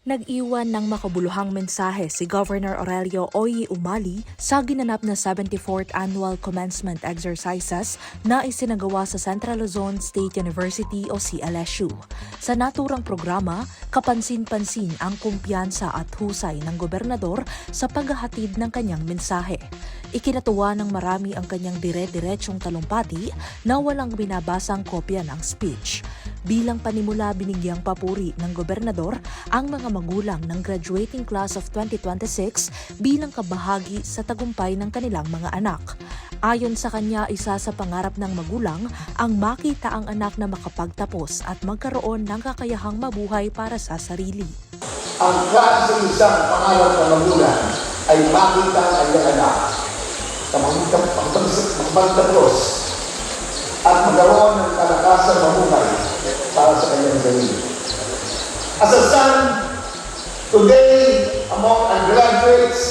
Nag-iwan ng makabuluhang mensahe si Governor Aurelio Oy Umali sa ginanap na 74th Annual Commencement Exercises na isinagawa sa Central Luzon State University o CLSU. Sa naturang programa, kapansin-pansin ang kumpiyansa at husay ng gobernador sa paghahatid ng kanyang mensahe. Ikinatuwa ng marami ang kanyang dire-diretsyong talumpati na walang binabasang kopya ng speech. Bilang panimula, binigyang papuri ng gobernador ang mga magulang ng graduating class of 2026 bilang kabahagi sa tagumpay ng kanilang mga anak. Ayon sa kanya, isa sa pangarap ng magulang ang makita ang anak na makapagtapos at magkaroon ng kakayahang mabuhay para sa sarili. Ang isang pangarap ng magulang ay makita ang kanyang anak na magpagtapos at magkaroon ng kalakasan mabuhay para sa kanyang sarili. As a son, today among our graduates,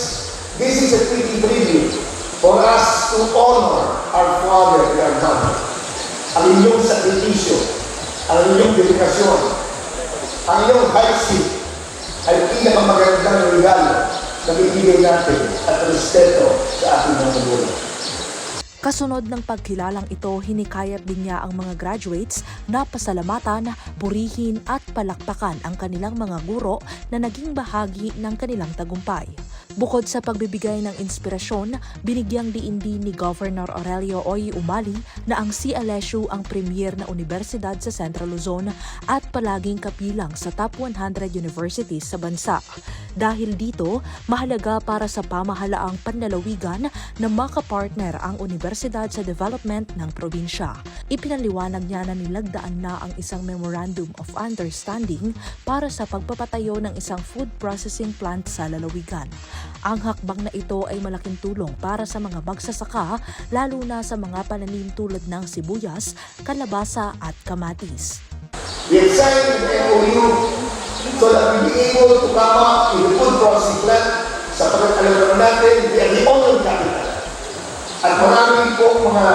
this is a fitting tribute for us to honor our father and our mother. Ang inyong sakripisyo, ang inyong dedikasyon, ang inyong hardship ay pinakamagandang regalo na bibigay natin at respeto sa ating mga magulang. Kasunod ng pagkilalang ito, hinikayat din niya ang mga graduates na pasalamatan, purihin at palakpakan ang kanilang mga guro na naging bahagi ng kanilang tagumpay. Bukod sa pagbibigay ng inspirasyon, binigyang diin din ni Governor Aurelio Oy Umali na ang CLSU ang premier na universidad sa Central Luzon at palaging kapilang sa top 100 universities sa bansa. Dahil dito, mahalaga para sa pamahalaang panlalawigan na makapartner ang universidad sa development ng probinsya. Ipinaliwanag niya na nilagdaan na ang isang Memorandum of Understanding para sa pagpapatayo ng isang food processing plant sa lalawigan. Ang hakbang na ito ay malaking tulong para sa mga magsasaka, lalo na sa mga pananim tulad ng sibuyas, kalabasa at kamatis. We have signed an MOU so that we be able to come up with a food processing plant sa pagkakalam natin, we are the only capital. At marami po mga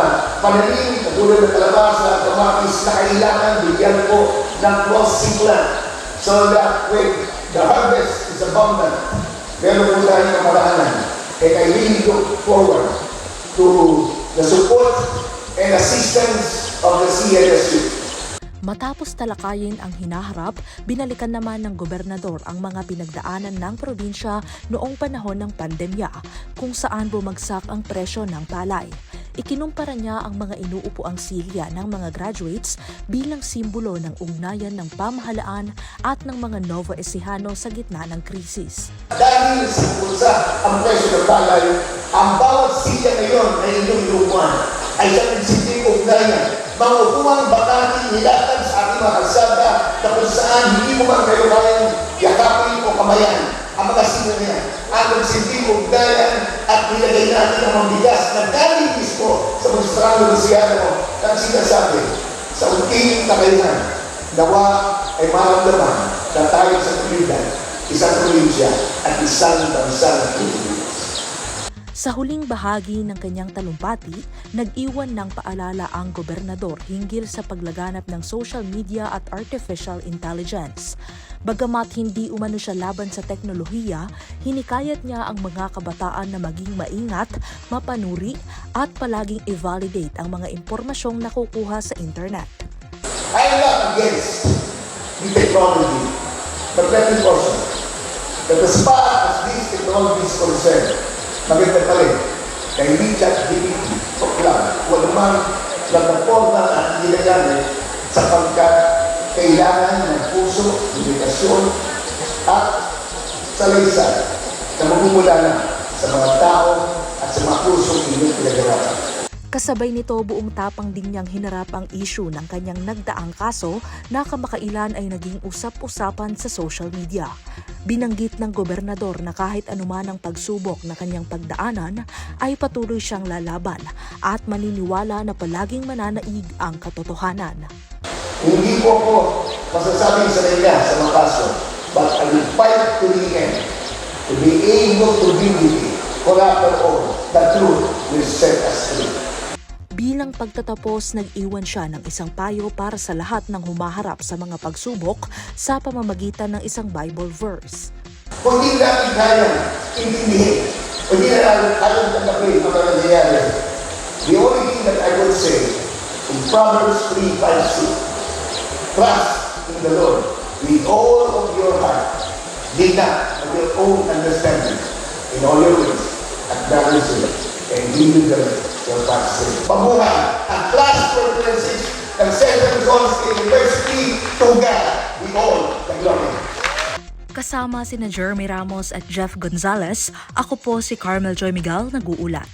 pananim, katulad ng kalabasa at kamatis na kailangan bigyan po ng processing plant so that when the harvest is abundant, meron po tayong kamaraanan. And I really look forward to the support and assistance of the CLSU. Matapos talakayin ang hinaharap, binalikan naman ng gobernador ang mga pinagdaanan ng probinsya noong panahon ng pandemya, kung saan bumagsak ang presyo ng palay. Ikinumpara niya ang mga inuupuang silya ng mga graduates bilang simbolo ng ugnayan ng pamahalaan at ng mga Novo Ecijano sa gitna ng krisis. Dahil sa bulsa ang presyo ng palay, ang bawat silya ngayon na inyong inuupuan ay sa nagsinding ugnayan. Mga upuang bakante nilatag sa ating mga kalsada na kung saan hindi mo man kayo kayang yakapin o kamayan ang mga silya na yan. Ang nagsinding ugnayan at nilagay natin ang mga bigas na galing mismo sa Monstrano Luciano na sinasabi sa unting kakayahan, nawa ay maramdaman na tayo sa Trinidad, isang probinsya at isang bansa ng Pilipinas. Sa huling bahagi ng kanyang talumpati, nag-iwan ng paalala ang gobernador hinggil sa paglaganap ng social media at artificial intelligence. Bagamat hindi umano siya laban sa teknolohiya, hinikayat niya ang mga kabataan na maging maingat, mapanuri at palaging i-validate ang mga impormasyong nakukuha sa internet. I am not against the technology, but let me caution that as far as these technologies are concerned, maganda pa rin na hindi ChatGPT o lang, walang plataforma at ginagamit sapagkat kailangan ng puso, dedikasyon at salaysay na magmumula na sa mga tao at sa mga pusong inyong pinagarapan. Kasabay nito, buong tapang din niyang hinarap ang issue ng kanyang nagdaang kaso na kamakailan ay naging usap-usapan sa social media. Binanggit ng gobernador na kahit anuman ang pagsubok na kanyang pagdaanan ay patuloy siyang lalaban at maniniwala na palaging mananaig ang katotohanan. Hindi po ako masasabing sa nila sa mga kaso, but I will fight to the end to be able to be with you. For after all, the truth will set us free. Bilang pagtatapos, nag-iwan siya ng isang payo para sa lahat ng humaharap sa mga pagsubok sa pamamagitan ng isang Bible verse. Kung hindi natin kaya intindihin, kung hindi natin tanggapin ang mga nangyayari, the only thing that I would say in Proverbs 3:5-6, trust in the Lord with all of your heart, lean not on your own understanding, in all your ways, acknowledge Him, and He will direct your paths. Pamuhay ang class 426 ng St. John's University to God with all the glory. Kasama sina Jeremy Ramos at Jeff Gonzalez, ako po si Carmel Joy Miguel, nag-uulat.